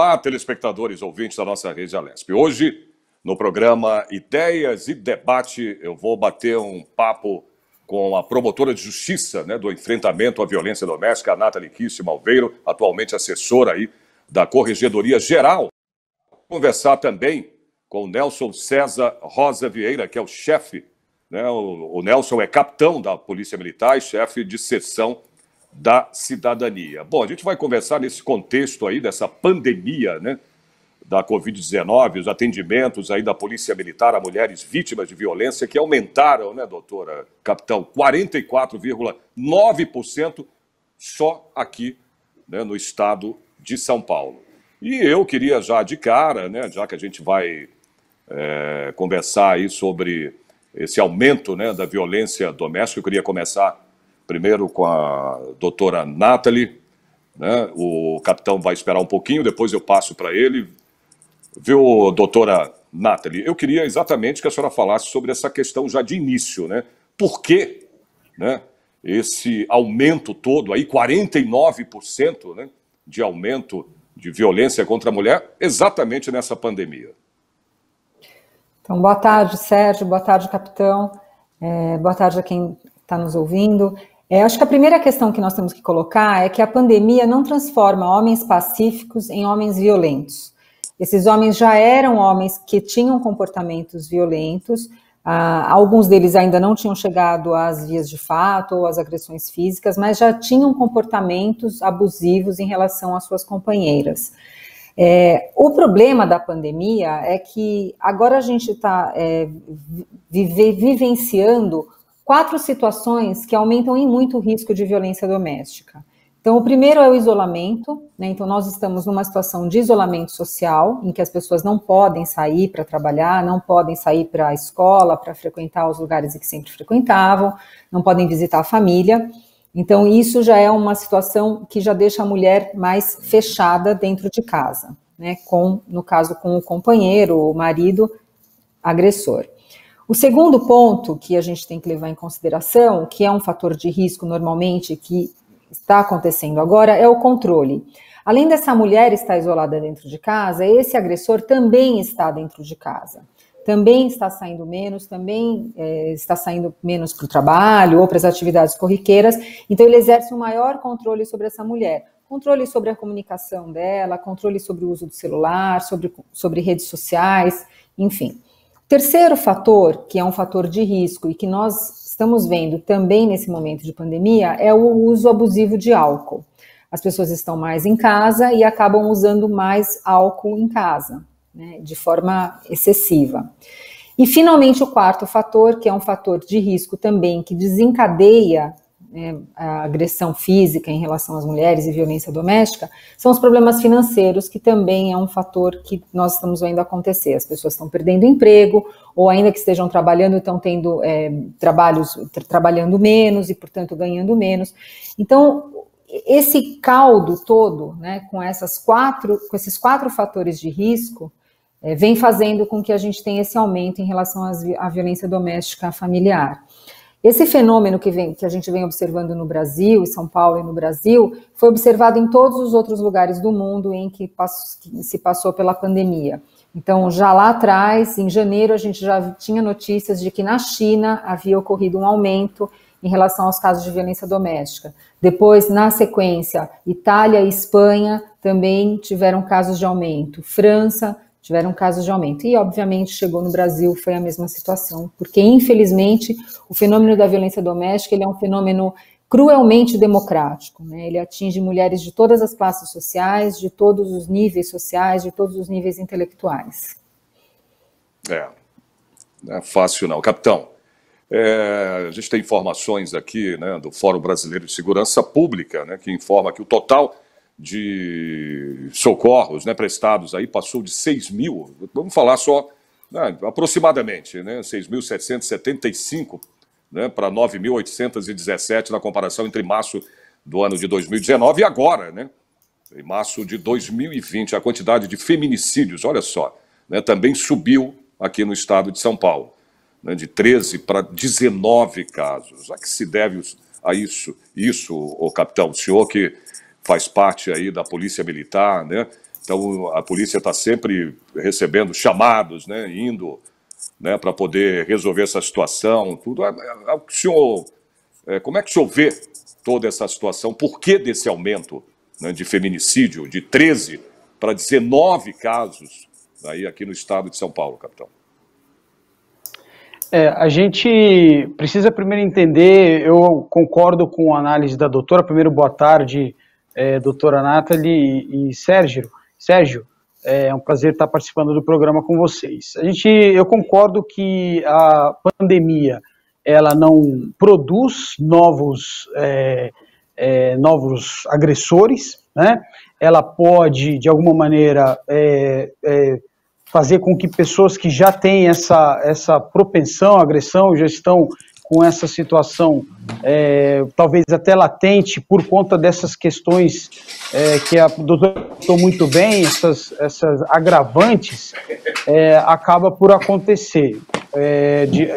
Olá, telespectadores, ouvintes da nossa rede Alesp. Hoje, no programa Ideias e Debate, eu vou bater um papo com a promotora de justiça, do enfrentamento à violência doméstica, a Nathalie Kiss Malveiro, atualmente assessora aí da Corregedoria Geral. Conversar também com o Nelson César Rosa Vieira, que é o chefe, o Nelson é capitão da Polícia Militar e chefe de seção da cidadania. Bom, a gente vai conversar nesse contexto aí dessa pandemia, da Covid-19, os atendimentos aí da Polícia Militar a mulheres vítimas de violência que aumentaram, doutora capitão, 44,9% só aqui, no estado de São Paulo. E eu queria já de cara, já que a gente vai conversar aí sobre esse aumento, da violência doméstica, eu queria começar primeiro com a doutora Nathalie, o capitão vai esperar um pouquinho, depois eu passo para ele. Viu, doutora Nathalie, eu queria exatamente que a senhora falasse sobre essa questão já de início, Por que, esse aumento todo aí, 49%, de aumento de violência contra a mulher, exatamente nessa pandemia? Então, boa tarde, Sérgio, boa tarde, capitão, boa tarde a quem está nos ouvindo. Acho que a primeira questão que nós temos que colocar é que a pandemia não transforma homens pacíficos em homens violentos. Esses homens já eram homens que tinham comportamentos violentos, alguns deles ainda não tinham chegado às vias de fato ou às agressões físicas, mas já tinham comportamentos abusivos em relação às suas companheiras. O problema da pandemia é que agora a gente está vivenciando 4 situações que aumentam em muito o risco de violência doméstica. Então, o primeiro é o isolamento, Então, nós estamos numa situação de isolamento social, em que as pessoas não podem sair para trabalhar, não podem sair para a escola, para frequentar os lugares que sempre frequentavam, não podem visitar a família. Então, isso já é uma situação que já deixa a mulher mais fechada dentro de casa, no caso, com o companheiro, o marido agressor. O segundo ponto que a gente tem que levar em consideração, que é um fator de risco normalmente que está acontecendo agora, é o controle. Além dessa mulher estar isolada dentro de casa, esse agressor também está dentro de casa. Também está saindo menos, está saindo menos para o trabalho ou para as atividades corriqueiras, então ele exerce um maior controle sobre essa mulher. Controle sobre a comunicação dela, controle sobre o uso do celular, sobre redes sociais, enfim. Terceiro fator, que é um fator de risco e que nós estamos vendo também nesse momento de pandemia, é o uso abusivo de álcool. As pessoas estão mais em casa e acabam usando mais álcool em casa, de forma excessiva. E, finalmente, o quarto fator, que é um fator de risco também, que desencadeia a agressão física em relação às mulheres e violência doméstica, são os problemas financeiros, que também é um fator que nós estamos vendo acontecer. As pessoas estão perdendo emprego, ou ainda que estejam trabalhando, estão tendo trabalhando menos e, portanto, ganhando menos. Então, esse caldo todo, com esses 4 fatores de risco, vem fazendo com que a gente tenha esse aumento em relação à violência doméstica familiar. Esse fenômeno que a gente vem observando no Brasil, em São Paulo e no Brasil, foi observado em todos os outros lugares do mundo em que se passou pela pandemia. Então, já lá atrás, em janeiro, a gente já tinha notícias de que na China havia ocorrido um aumento em relação aos casos de violência doméstica. Depois, na sequência, Itália e Espanha também tiveram casos de aumento. França tiveram casos de aumento. E, obviamente, chegou no Brasil, foi a mesma situação, porque, infelizmente, o fenômeno da violência doméstica ele é um fenômeno cruelmente democrático. Ele atinge mulheres de todas as classes sociais, de todos os níveis sociais, de todos os níveis intelectuais. Não é fácil não. Capitão, a gente tem informações aqui do Fórum Brasileiro de Segurança Pública, que informa que o total de socorros prestados aí passou de 6 mil, vamos falar só, aproximadamente, 6.775 para 9.817 na comparação entre março do ano de 2019 e agora, em março de 2020. A quantidade de feminicídios, olha só, também subiu aqui no estado de São Paulo, de 13 para 19 casos. A que se deve a isso, capitão, o senhor que faz parte aí da Polícia Militar, Então, a polícia está sempre recebendo chamados, né, indo, né, para poder resolver essa situação, tudo. O senhor, como é que o senhor vê toda essa situação? Por que desse aumento, né, de feminicídio de 13 para 19 casos aí aqui no estado de São Paulo, capitão? A gente precisa primeiro entender, eu concordo com a análise da doutora. Primeiro, boa tarde, doutora Nathalie e Sérgio. É um prazer estar participando do programa com vocês. Eu concordo que a pandemia, ela não produz novos agressores, né? Ela pode, de alguma maneira, fazer com que pessoas que já têm essa propensão à agressão, já estão com essa situação, talvez até latente, por conta dessas questões que a doutora contou muito bem, essas agravantes, acaba por acontecer,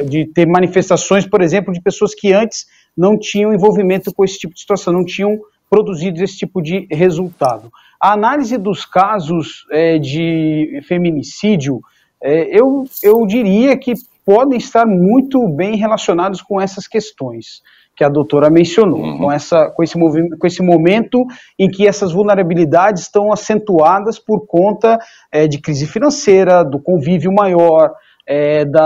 de ter manifestações, por exemplo, de pessoas que antes não tinham envolvimento com esse tipo de situação, não tinham produzido esse tipo de resultado. A análise dos casos de feminicídio, eu diria que podem estar muito bem relacionados com essas questões que a doutora mencionou, com esse momento em que essas vulnerabilidades estão acentuadas por conta de crise financeira, do convívio maior,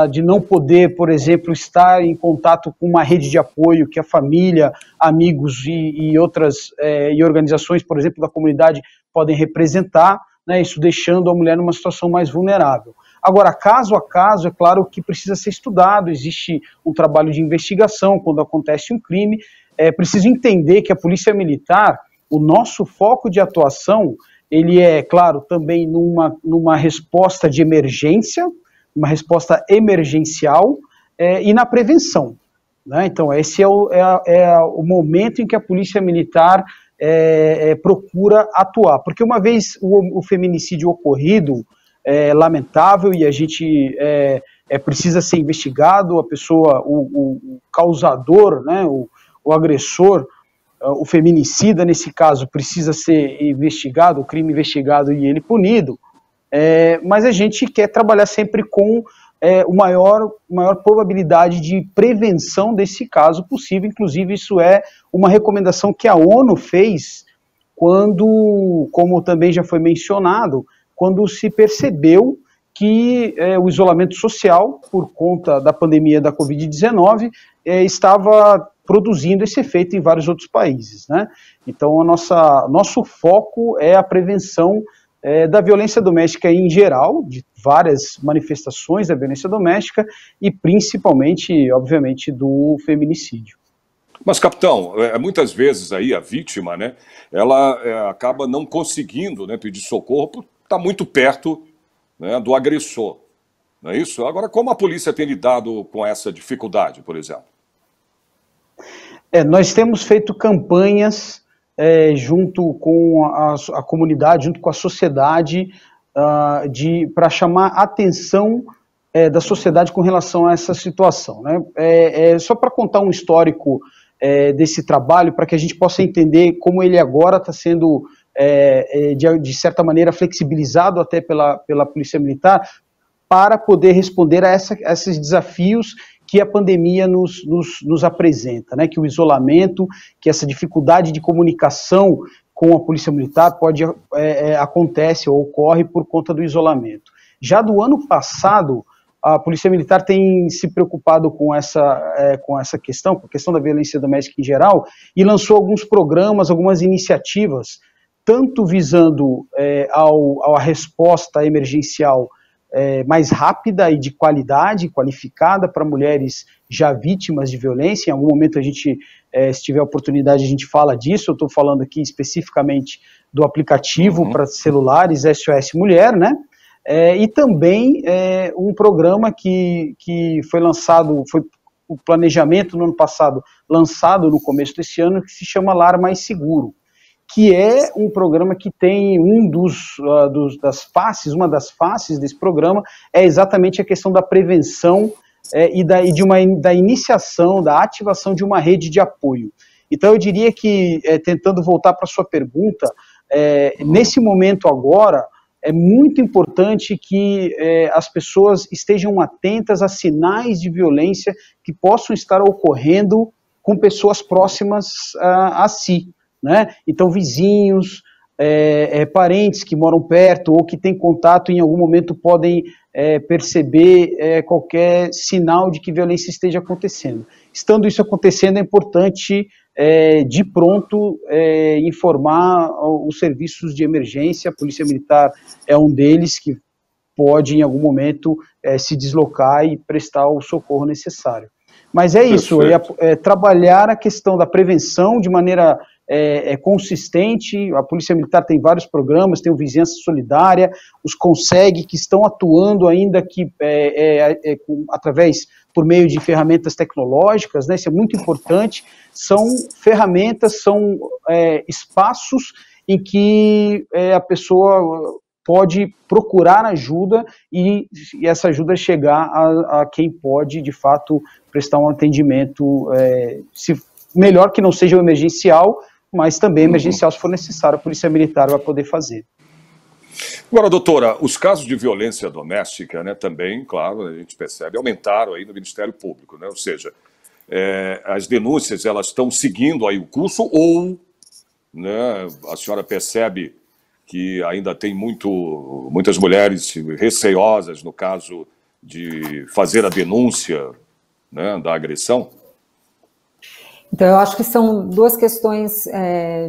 de não poder, por exemplo, estar em contato com uma rede de apoio que a família, amigos e outras e organizações, por exemplo, da comunidade podem representar, né, isso deixando a mulher numa situação mais vulnerável. Agora, caso a caso, é claro que precisa ser estudado, existe um trabalho de investigação quando acontece um crime, preciso entender que a Polícia Militar, o nosso foco de atuação, ele é, claro, também numa resposta de emergência, uma resposta emergencial e na prevenção, né? Então, esse é o momento em que a Polícia Militar procura atuar, porque uma vez o feminicídio ocorrido, lamentável, e a gente precisa ser investigado, a pessoa, o causador, né, o agressor, o feminicida, nesse caso, precisa ser investigado, o crime investigado e ele punido, mas a gente quer trabalhar sempre com maior probabilidade de prevenção desse caso possível. Inclusive, isso é uma recomendação que a ONU fez quando, como também já foi mencionado, quando se percebeu que o isolamento social, por conta da pandemia da Covid-19, estava produzindo esse efeito em vários outros países, né? Então, nosso foco é a prevenção da violência doméstica em geral, de várias manifestações da violência doméstica e principalmente, obviamente, do feminicídio. Mas, capitão, muitas vezes aí a vítima, né, ela acaba não conseguindo, né, pedir socorro por estar muito perto, né, do agressor, não é isso? Agora, como a polícia tem lidado com essa dificuldade, por exemplo? Nós temos feito campanhas junto com a comunidade, junto com a sociedade, para chamar a atenção da sociedade com relação a essa situação, né? Só para contar um histórico desse trabalho, para que a gente possa entender como ele agora está sendo, de certa maneira, flexibilizado até pela Polícia Militar, para poder responder a esses desafios que a pandemia nos apresenta, né? Que o isolamento, que essa dificuldade de comunicação com a Polícia Militar acontece ou ocorre por conta do isolamento. Já do ano passado, a Polícia Militar tem se preocupado com essa questão, com a questão da violência doméstica em geral, e lançou alguns programas, algumas iniciativas, tanto visando a resposta emergencial mais rápida e de qualidade, qualificada para mulheres já vítimas de violência. Em algum momento a gente, se tiver oportunidade, a gente fala disso. Eu estou falando aqui especificamente do aplicativo para celulares SOS Mulher, né? E também um programa que foi lançado, foi o planejamento no ano passado, lançado no começo desse ano, que se chama Lar Mais Seguro, que é um programa que tem uma das faces desse programa é exatamente a questão da prevenção da iniciação, da ativação de uma rede de apoio. Então eu diria que, tentando voltar para a sua pergunta, nesse momento agora, é muito importante que as pessoas estejam atentas a sinais de violência que possam estar ocorrendo com pessoas próximas a si, né? Então, vizinhos, parentes que moram perto ou que têm contato em algum momento podem perceber qualquer sinal de que violência esteja acontecendo. Estando isso acontecendo, é importante de pronto informar os serviços de emergência. A Polícia Militar é um deles que pode em algum momento se deslocar e prestar o socorro necessário. Mas é isso, trabalhar a questão da prevenção de maneira consistente. A Polícia Militar tem vários programas, tem o Vizinhança Solidária, os CONSEG, que estão atuando ainda que através, por meio de ferramentas tecnológicas, né, isso é muito importante. São ferramentas, são espaços em que a pessoa pode procurar ajuda e essa ajuda chegar a quem pode, de fato, prestar um atendimento, melhor que não seja o emergencial, mas também emergencial, se for necessário, a Polícia Militar vai poder fazer. Agora, doutora, os casos de violência doméstica, né, também, claro, a gente percebe, aumentaram aí no Ministério Público, né, ou seja, as denúncias, elas estão seguindo aí o curso ou, né, a senhora percebe que ainda tem muitas mulheres receiosas no caso de fazer a denúncia, né, da agressão? Então, eu acho que são duas questões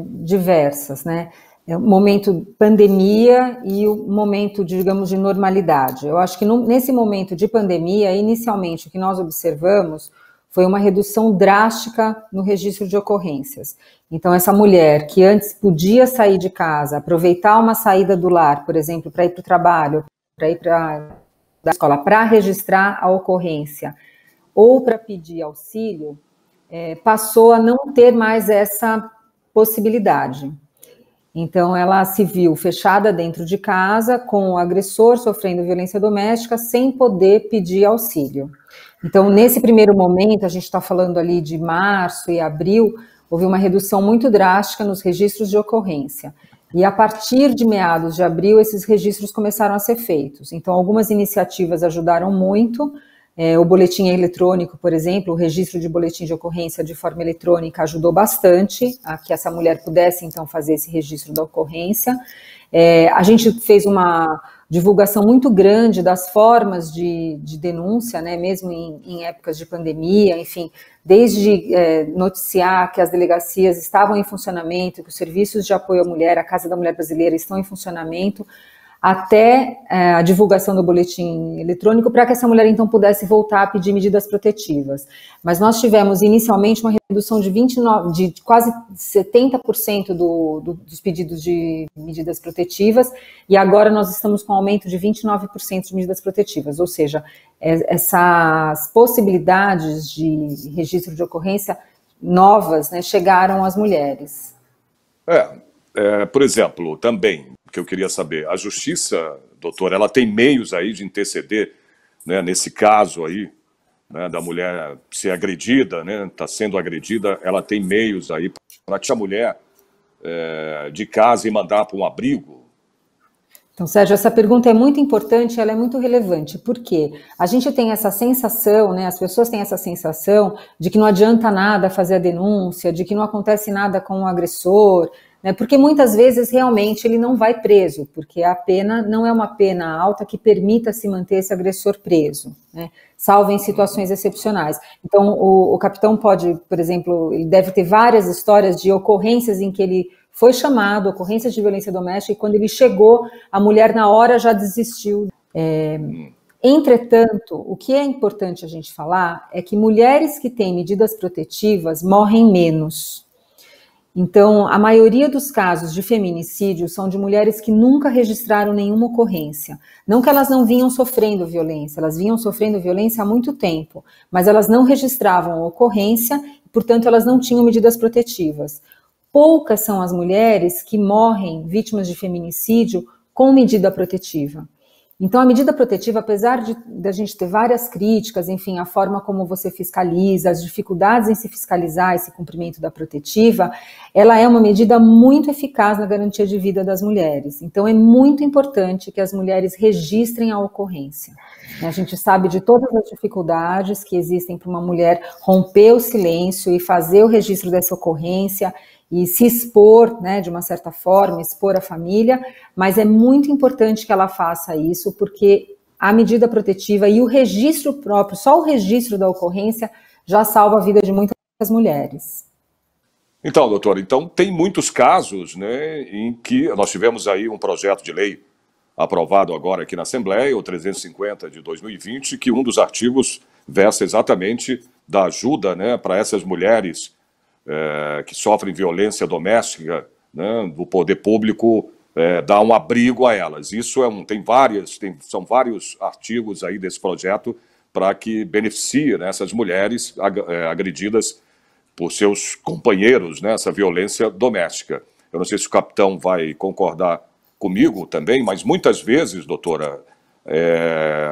diversas, né? O momento pandemia e o momento, digamos, de normalidade. Eu acho que nesse momento de pandemia, inicialmente, o que nós observamos foi uma redução drástica no registro de ocorrências. Então, essa mulher que antes podia sair de casa, aproveitar uma saída do lar, por exemplo, para ir para o trabalho, para ir para a escola, para registrar a ocorrência, ou para pedir auxílio, passou a não ter mais essa possibilidade. Então, ela se viu fechada dentro de casa, com o agressor sofrendo violência doméstica, sem poder pedir auxílio. Então, nesse primeiro momento, a gente está falando ali de março e abril, houve uma redução muito drástica nos registros de ocorrência. E a partir de meados de abril, esses registros começaram a ser feitos. Então, algumas iniciativas ajudaram muito. O boletim eletrônico, por exemplo, o registro de boletim de ocorrência de forma eletrônica ajudou bastante a que essa mulher pudesse, então, fazer esse registro da ocorrência. A gente fez uma divulgação muito grande das formas de denúncia, né, mesmo em épocas de pandemia, enfim, desde noticiar que as delegacias estavam em funcionamento, que os serviços de apoio à mulher, a Casa da Mulher Brasileira estão em funcionamento, até a divulgação do boletim eletrônico, para que essa mulher, então, pudesse voltar a pedir medidas protetivas. Mas nós tivemos, inicialmente, uma redução de quase 70% dos pedidos de medidas protetivas, e agora nós estamos com um aumento de 29% de medidas protetivas, ou seja, essas possibilidades de registro de ocorrência novas, né, chegaram às mulheres. Por exemplo, também, que eu queria saber, a Justiça, doutora, ela tem meios aí de interceder, né, nesse caso aí, né, da mulher ser agredida, né, está sendo agredida, ela tem meios aí para tirar a mulher de casa e mandar para um abrigo? Então, Sérgio, essa pergunta é muito importante, ela é muito relevante, porque a gente tem essa sensação, né, as pessoas têm essa sensação de que não adianta nada fazer a denúncia, de que não acontece nada com o agressor, né, porque muitas vezes realmente ele não vai preso, porque a pena não é uma pena alta que permita se manter esse agressor preso, né, salvo em situações excepcionais. Então, o capitão pode, por exemplo, ele deve ter várias histórias de ocorrências em que ele foi chamado, ocorrências de violência doméstica, e quando ele chegou, a mulher na hora já desistiu. Entretanto, o que é importante a gente falar é que mulheres que têm medidas protetivas morrem menos. Então, a maioria dos casos de feminicídio são de mulheres que nunca registraram nenhuma ocorrência. Não que elas não vinham sofrendo violência, elas vinham sofrendo violência há muito tempo, mas elas não registravam a ocorrência, portanto, elas não tinham medidas protetivas. Poucas são as mulheres que morrem vítimas de feminicídio com medida protetiva. Então, a medida protetiva, apesar de a gente ter várias críticas, enfim, a forma como você fiscaliza, as dificuldades em se fiscalizar esse cumprimento da protetiva, ela é uma medida muito eficaz na garantia de vida das mulheres. Então, é muito importante que as mulheres registrem a ocorrência. A gente sabe de todas as dificuldades que existem para uma mulher romper o silêncio e fazer o registro dessa ocorrência, e se expor, né, de uma certa forma, expor a família, mas é muito importante que ela faça isso, porque a medida protetiva e o registro próprio, só o registro da ocorrência, já salva a vida de muitas mulheres. Então, doutora, então tem muitos casos, né, em que nós tivemos aí um projeto de lei aprovado agora aqui na Assembleia, o 350 de 2020, que um dos artigos versa exatamente da ajuda, né, para essas mulheres que sofrem violência doméstica, né, do poder público dar um abrigo a elas. Isso são vários artigos aí desse projeto para que beneficie, né, essas mulheres agredidas por seus companheiros nessa violência doméstica. Eu não sei se o capitão vai concordar comigo também, mas muitas vezes, doutora,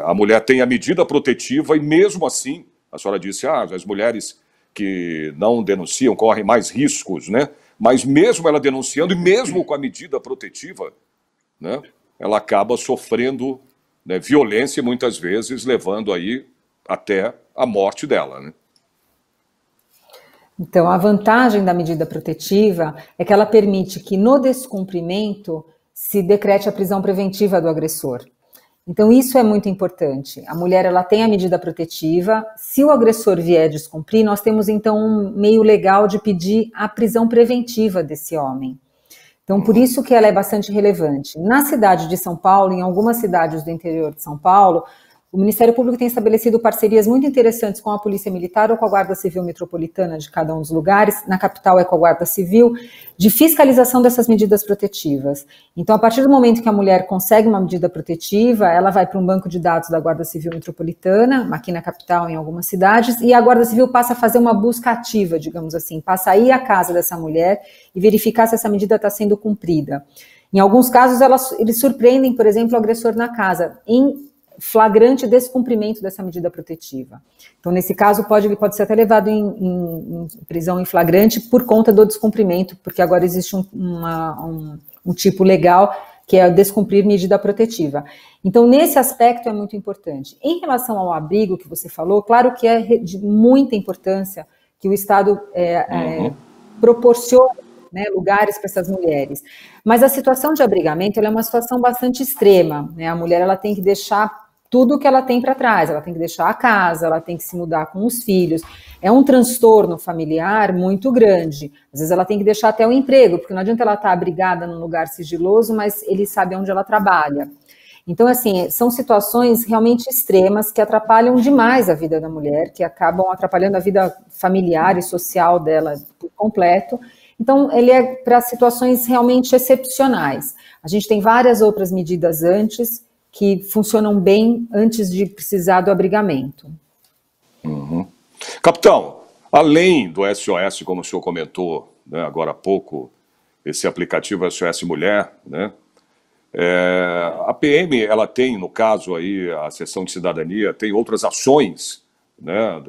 a mulher tem a medida protetiva e mesmo assim, a senhora disse, as mulheres que não denunciam correm mais riscos, né? Mas mesmo ela denunciando e mesmo com a medida protetiva, né, ela acaba sofrendo, né, violência e muitas vezes levando aí até a morte dela, né? Então, a vantagem da medida protetiva é que ela permite que no descumprimento se decrete a prisão preventiva do agressor. Então, isso é muito importante. A mulher, ela tem a medida protetiva. Se o agressor vier descumprir, nós temos, então, um meio legal de pedir a prisão preventiva desse homem. Então, por isso que ela é bastante relevante. Na cidade de São Paulo, em algumas cidades do interior de São Paulo, o Ministério Público tem estabelecido parcerias muito interessantes com a Polícia Militar ou com a Guarda Civil Metropolitana de cada um dos lugares, na capital é com a Guarda Civil, de fiscalização dessas medidas protetivas. Então, a partir do momento que a mulher consegue uma medida protetiva, ela vai para um banco de dados da Guarda Civil Metropolitana, aqui na capital, em algumas cidades, e a Guarda Civil passa a fazer uma busca ativa, digamos assim, passa a ir à casa dessa mulher e verificar se essa medida está sendo cumprida. Em alguns casos, eles surpreendem, por exemplo, o agressor na casa, em flagrante descumprimento dessa medida protetiva. Então, nesse caso, ele pode ser até levado em prisão em flagrante por conta do descumprimento, porque agora existe um tipo legal que é descumprir medida protetiva. Então, nesse aspecto é muito importante. Em relação ao abrigo que você falou, claro que é de muita importância que o Estado proporcione, né, lugares para essas mulheres. Mas a situação de abrigamento ela é uma situação bastante extrema, né? A mulher ela tem que deixar tudo que ela tem para trás, ela tem que deixar a casa, ela tem que se mudar com os filhos. É um transtorno familiar muito grande. Às vezes ela tem que deixar até o emprego, porque não adianta ela estar abrigada num lugar sigiloso, mas ele sabe onde ela trabalha. Então, assim, são situações realmente extremas que atrapalham demais a vida da mulher, que acabam atrapalhando a vida familiar e social dela por completo. Então, ele é para situações realmente excepcionais. A gente tem várias outras medidas antes que funcionam bem antes de precisar do abrigamento. Capitão, além do SOS, como o senhor comentou, né, agora há pouco, esse aplicativo SOS Mulher, né, a PM, ela tem, no caso aí, a Seção de Cidadania, tem outras ações, né,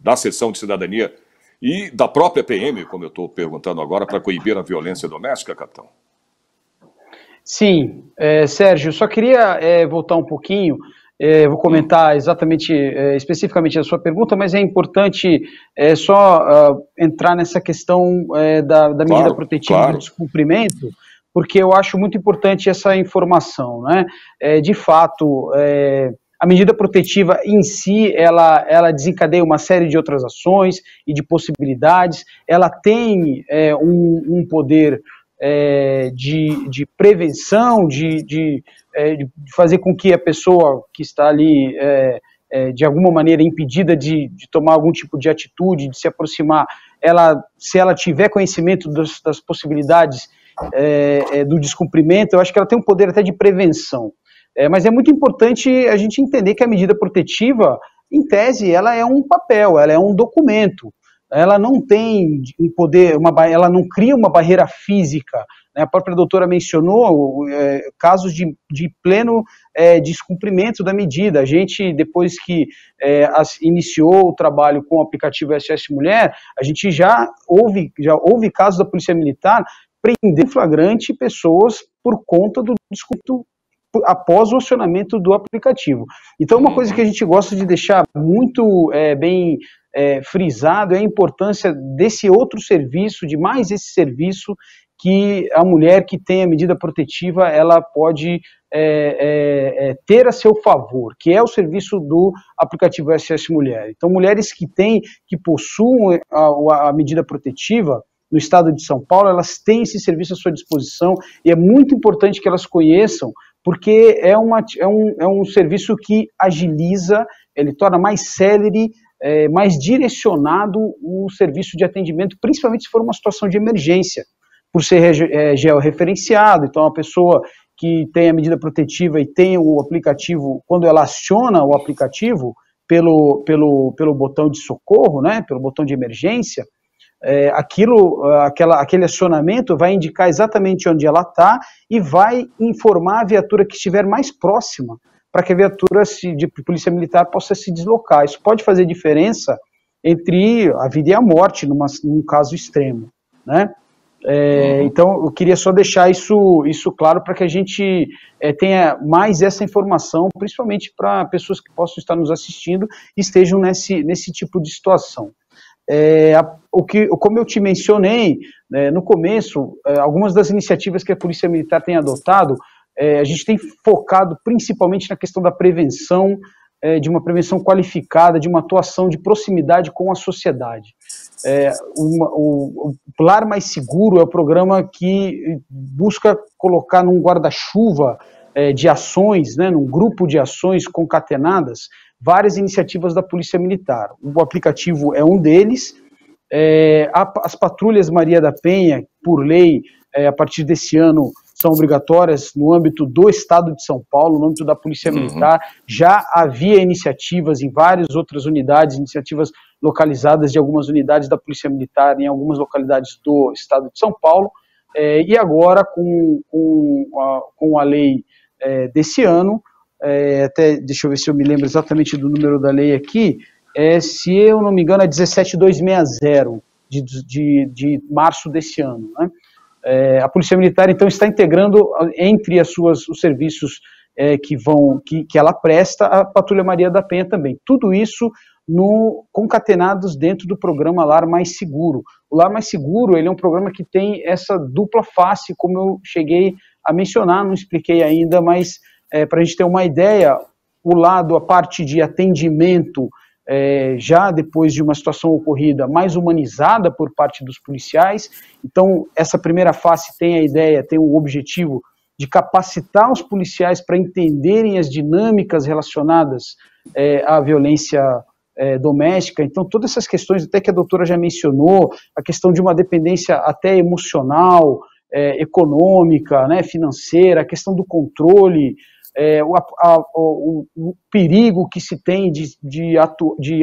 da Seção de Cidadania e da própria PM, como eu estou perguntando agora, para coibir a violência doméstica, capitão? Sim, Sérgio, só queria voltar um pouquinho, vou comentar exatamente, especificamente a sua pergunta, mas é importante só entrar nessa questão da medida protetiva do descumprimento, porque eu acho muito importante essa informação, né? De fato, a medida protetiva em si, ela desencadeia uma série de outras ações e de possibilidades, ela tem um poder de prevenção, de fazer com que a pessoa que está ali, de alguma maneira impedida de tomar algum tipo de atitude, de se aproximar, se ela tiver conhecimento das possibilidades do descumprimento, eu acho que ela tem um poder até de prevenção. Mas é muito importante a gente entender que a medida protetiva, em tese, ela é um papel, ela é um documento. Ela não tem um poder, ela não cria uma barreira física, A própria doutora mencionou casos de pleno descumprimento da medida. A gente, depois que iniciou o trabalho com o aplicativo SOS Mulher, a gente já houve casos da Polícia Militar prender em flagrante pessoas por conta do descumprimento após o acionamento do aplicativo. Então, uma coisa que a gente gosta de deixar muito bem frisado é a importância desse outro serviço, de mais esse serviço que a mulher que tem a medida protetiva, ela pode ter a seu favor, que é o serviço do aplicativo SOS Mulher. Então, mulheres que possuem a medida protetiva, no estado de São Paulo, elas têm esse serviço à sua disposição, e é muito importante que elas conheçam, porque é um serviço que agiliza, ele torna mais célere, mais direcionado o serviço de atendimento, principalmente se for uma situação de emergência, por ser georreferenciado. Então, a pessoa que tem a medida protetiva e tem o aplicativo, quando ela aciona o aplicativo pelo botão de socorro, né, pelo botão de emergência, aquele acionamento vai indicar exatamente onde ela está e vai informar a viatura que estiver mais próxima, para que a viatura de polícia militar possa se deslocar. Isso pode fazer diferença entre a vida e a morte, num caso extremo, né? Então, eu queria só deixar isso claro para que a gente tenha mais essa informação, principalmente para pessoas que possam estar nos assistindo e estejam nesse tipo de situação. Como eu te mencionei no começo, algumas das iniciativas que a Polícia Militar tem adotado, a gente tem focado principalmente na questão da prevenção, de uma prevenção qualificada, de uma atuação de proximidade com a sociedade. O Lar Mais Seguro é o programa que busca colocar num guarda-chuva de ações, num grupo de ações concatenadas, várias iniciativas da Polícia Militar. O aplicativo é um deles. As patrulhas Maria da Penha, por lei, a partir desse ano, são obrigatórias no âmbito do Estado de São Paulo, no âmbito da Polícia Militar. Já havia iniciativas em várias outras unidades, iniciativas localizadas de algumas unidades da Polícia Militar em algumas localidades do Estado de São Paulo, e agora com a lei desse ano, até deixa eu ver se eu me lembro exatamente do número da lei aqui, se eu não me engano é 17260 de março desse ano, né? A Polícia Militar, então, está integrando entre os serviços que ela presta, a Patrulha Maria da Penha também. Tudo isso concatenados dentro do programa Lar Mais Seguro. O Lar Mais Seguro, ele é um programa que tem essa dupla face, como eu cheguei a mencionar, não expliquei ainda, mas para a gente ter uma ideia, a parte de atendimento, já depois de uma situação ocorrida, mais humanizada por parte dos policiais. Então, essa primeira face tem o objetivo de capacitar os policiais para entenderem as dinâmicas relacionadas à violência doméstica. Então, todas essas questões, até que a doutora já mencionou, a questão de uma dependência até emocional, econômica, financeira, a questão do controle, o perigo que se tem de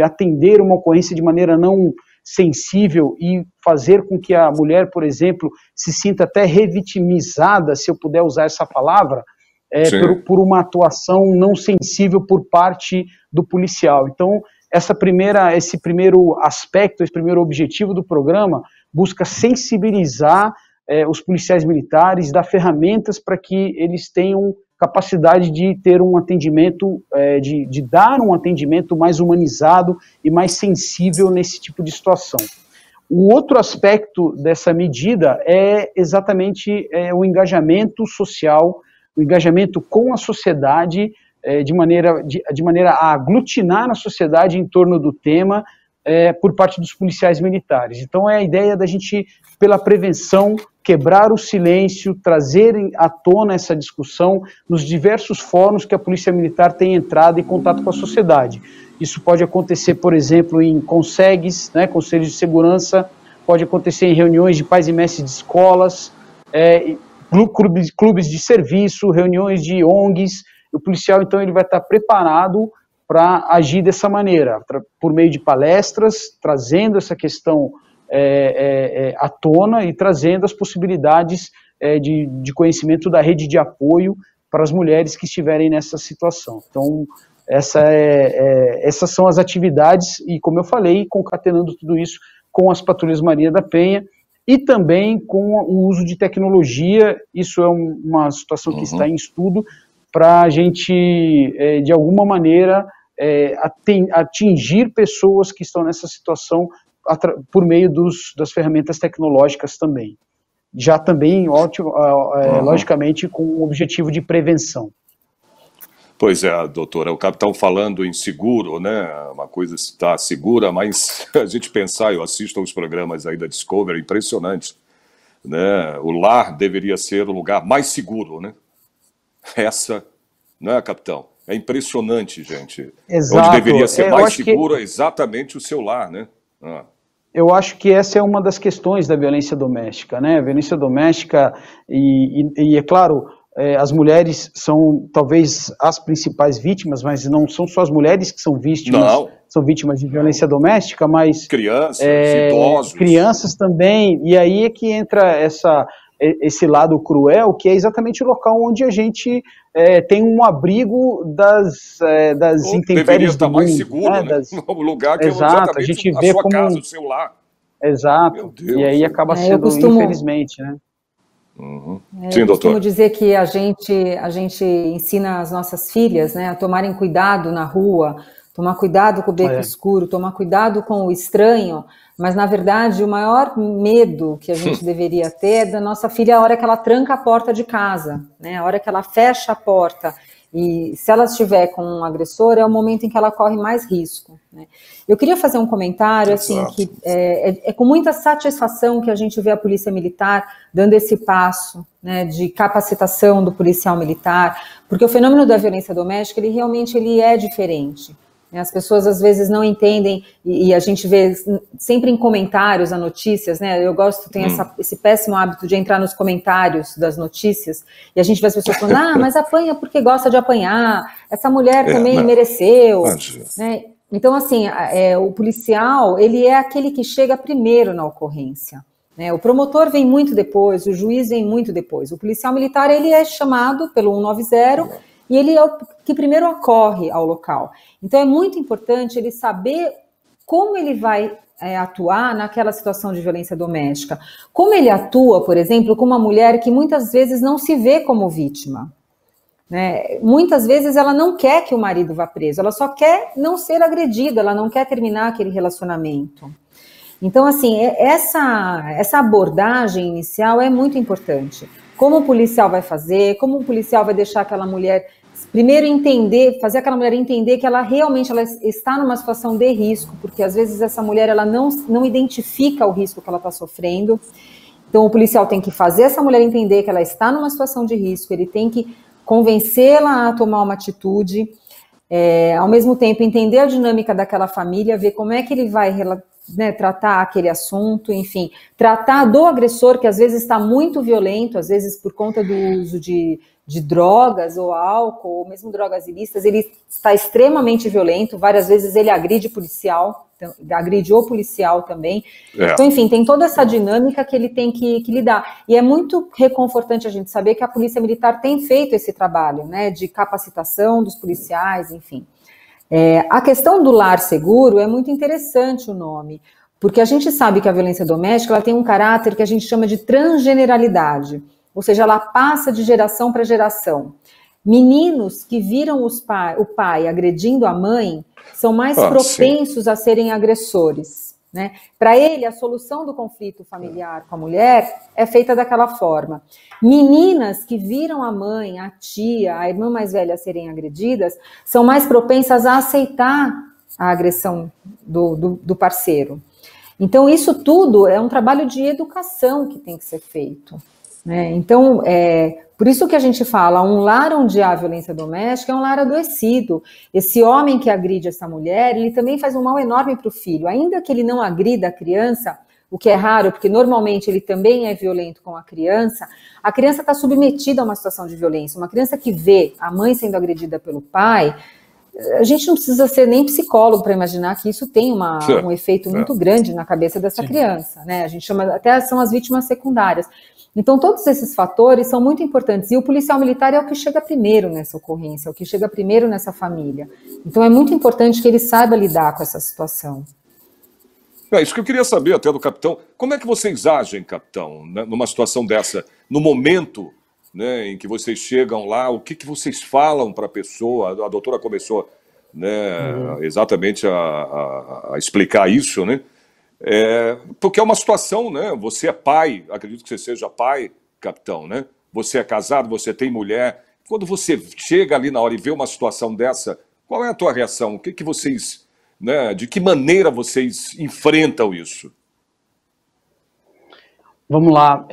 atender uma ocorrência de maneira não sensível e fazer com que a mulher, por exemplo, se sinta até revitimizada, se eu puder usar essa palavra, por uma atuação não sensível por parte do policial. Então, esse primeiro aspecto, esse primeiro objetivo do programa busca sensibilizar os policiais militares, dar ferramentas para que eles tenham capacidade de ter um atendimento, de dar um atendimento mais humanizado e mais sensível nesse tipo de situação. O outro aspecto dessa medida é exatamente o engajamento social, o engajamento com a sociedade, de maneira a aglutinar a sociedade em torno do tema, por parte dos policiais militares. Então é a ideia da gente, pela prevenção, quebrar o silêncio, trazer à tona essa discussão nos diversos fóruns que a Polícia Militar tem entrado em contato com a sociedade. Isso pode acontecer, por exemplo, em CONSEGs, Conselhos de Segurança, pode acontecer em reuniões de pais e mestres de escolas, clubes de serviço, reuniões de ONGs. O policial, então, ele vai estar preparado para agir dessa maneira, por meio de palestras, trazendo essa questão à tona e trazendo as possibilidades de conhecimento da rede de apoio para as mulheres que estiverem nessa situação. Então, essas são as atividades, e como eu falei, concatenando tudo isso com as patrulhas Maria da Penha, e também com o uso de tecnologia. Isso é uma situação que está em estudo, para a gente, de alguma maneira, atingir pessoas que estão nessa situação por meio das ferramentas tecnológicas também. Já também, logicamente, com o objetivo de prevenção. Pois é, doutora, o capitão falando em seguro, né, uma coisa está segura, mas a gente pensar, eu assisto aos programas aí da Discovery, impressionante, né, o lar deveria ser o lugar mais seguro, né, né, capitão? É impressionante, gente. Exato. Onde deveria ser mais seguro é exatamente o seu lar, né? Eu acho que essa é uma das questões da violência doméstica, né, a violência doméstica, e é claro, as mulheres são talvez as principais vítimas, mas não são só as mulheres que são vítimas de violência doméstica, mas crianças, idosos. Crianças também, e aí é que entra esse lado cruel, que é exatamente o local onde a gente tem um abrigo das intempéries deveria estar do mais mundo, seguro, né? O lugar que exato, é exatamente a gente vê sua como casa, o seu lar. Exato, e aí acaba sendo, infelizmente, né? Sim, eu costumo doutor. dizer que a gente ensina as nossas filhas, né, a tomarem cuidado na rua, tomar cuidado com o beco escuro, tomar cuidado com o estranho, mas na verdade o maior medo que a gente deveria ter é da nossa filha a hora que ela tranca a porta de casa, né, a hora que ela fecha a porta. E se ela estiver com um agressor, é o momento em que ela corre mais risco, né? Eu queria fazer um comentário, assim, que é com muita satisfação que a gente vê a Polícia Militar dando esse passo, né, de capacitação do policial militar, porque o fenômeno da violência doméstica, ele realmente é diferente. As pessoas às vezes não entendem, e a gente vê sempre em comentários a notícias, né? Eu tenho esse péssimo hábito de entrar nos comentários das notícias, e a gente vê as pessoas falando, mas apanha porque gosta de apanhar, essa mulher também mereceu, né? Então, assim, o policial, ele é aquele que chega primeiro na ocorrência, né? O promotor vem muito depois, o juiz vem muito depois. O policial militar, ele é chamado pelo 190, e ele é o que primeiro ocorre ao local. Então, é muito importante ele saber como ele vai atuar naquela situação de violência doméstica. Como ele atua, por exemplo, com uma mulher que muitas vezes não se vê como vítima, né? Muitas vezes ela não quer que o marido vá preso, ela só quer não ser agredida, ela não quer terminar aquele relacionamento. Então, assim, essa abordagem inicial é muito importante. Como o policial vai fazer, como o policial vai deixar aquela mulher, primeiro fazer aquela mulher entender que ela realmente está numa situação de risco, porque às vezes essa mulher ela não identifica o risco que ela está sofrendo. Então o policial tem que fazer essa mulher entender que ela está numa situação de risco, ele tem que convencê-la a tomar uma atitude, ao mesmo tempo entender a dinâmica daquela família, ver como é que ele vai tratar aquele assunto, enfim, tratar do agressor que às vezes está muito violento, às vezes por conta do uso de drogas ou álcool, ou mesmo drogas ilícitas, ele está extremamente violento, várias vezes ele agride o policial também. Então, enfim, tem toda essa dinâmica que ele tem que lidar. E é muito reconfortante a gente saber que a Polícia Militar tem feito esse trabalho, né, de capacitação dos policiais, enfim. A questão do lar seguro é muito interessante o nome, porque a gente sabe que a violência doméstica ela tem um caráter que a gente chama de transgeneralidade, ou seja, ela passa de geração para geração. Meninos que viram o pai agredindo a mãe são mais propensos a serem agressores, né? Para ele, a solução do conflito familiar com a mulher é feita daquela forma. Meninas que viram a mãe, a tia, a irmã mais velha serem agredidas, são mais propensas a aceitar a agressão do parceiro. Então, isso tudo é um trabalho de educação que tem que ser feito, né? Então, por isso que a gente fala, um lar onde há violência doméstica é um lar adoecido. Esse homem que agride essa mulher, ele também faz um mal enorme para o filho. Ainda que ele não agrida a criança, o que é raro, porque normalmente ele também é violento com a criança está submetida a uma situação de violência. Uma criança que vê a mãe sendo agredida pelo pai, a gente não precisa ser nem psicólogo para imaginar que isso tem um efeito muito grande na cabeça dessa criança, né? A gente chama, até são as vítimas secundárias. Então, todos esses fatores são muito importantes. E o policial militar é o que chega primeiro nessa ocorrência, é o que chega primeiro nessa família. Então, é muito importante que ele saiba lidar com essa situação. É isso que eu queria saber até do capitão. Como é que vocês agem, capitão, né, numa situação dessa? No momento, né, em que vocês chegam lá, o que vocês falam para a pessoa? A doutora começou, né, exatamente a explicar isso, né? Porque é uma situação, né? Você é pai, acredito que você seja pai, capitão, né? Você é casado, você tem mulher. Quando você chega ali na hora e vê uma situação dessa, qual é a tua reação? O que vocês, né? De que maneira vocês enfrentam isso? Vamos lá.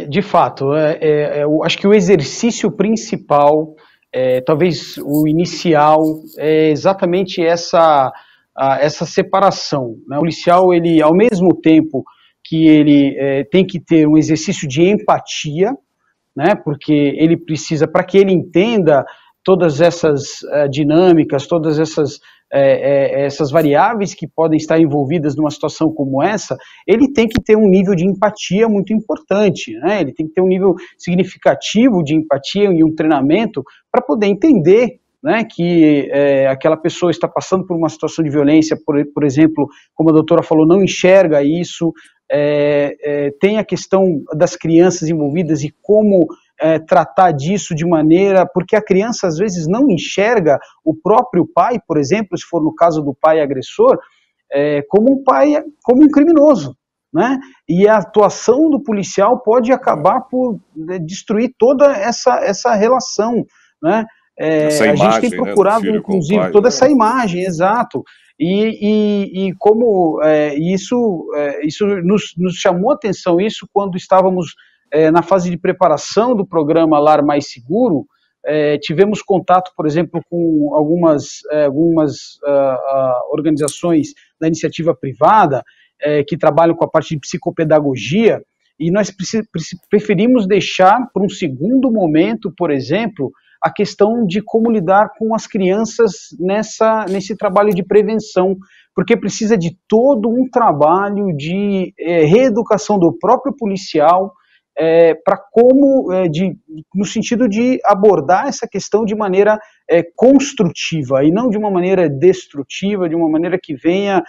De fato, eu acho que o exercício principal, talvez o inicial, é exatamente essa separação, né? O policial, ele, ao mesmo tempo que ele tem que ter um exercício de empatia, né? Porque ele precisa, para que ele entenda todas essas dinâmicas, todas essas variáveis que podem estar envolvidas numa situação como essa, ele tem que ter um nível de empatia muito importante, né? Ele tem que ter um nível significativo de empatia e um treinamento para poder entender, né, que aquela pessoa está passando por uma situação de violência, por exemplo, como a doutora falou, não enxerga isso, tem a questão das crianças envolvidas e como tratar disso de maneira, porque a criança às vezes não enxerga o próprio pai, por exemplo, se for no caso do pai agressor, como um pai, como um criminoso, né? E a atuação do policial pode acabar por destruir toda essa relação, né? Essa imagem, a gente tem procurado, né, inclusive, toda essa imagem, exato, e como isso nos chamou a atenção, isso quando estávamos na fase de preparação do programa Lar Mais Seguro. Tivemos contato, por exemplo, com algumas organizações da iniciativa privada que trabalham com a parte de psicopedagogia, e nós preferimos deixar para um segundo momento, por exemplo, a questão de como lidar com as crianças nesse trabalho de prevenção, porque precisa de todo um trabalho de reeducação do próprio policial, para como, no sentido de abordar essa questão de maneira construtiva, e não de uma maneira destrutiva, de uma maneira que venha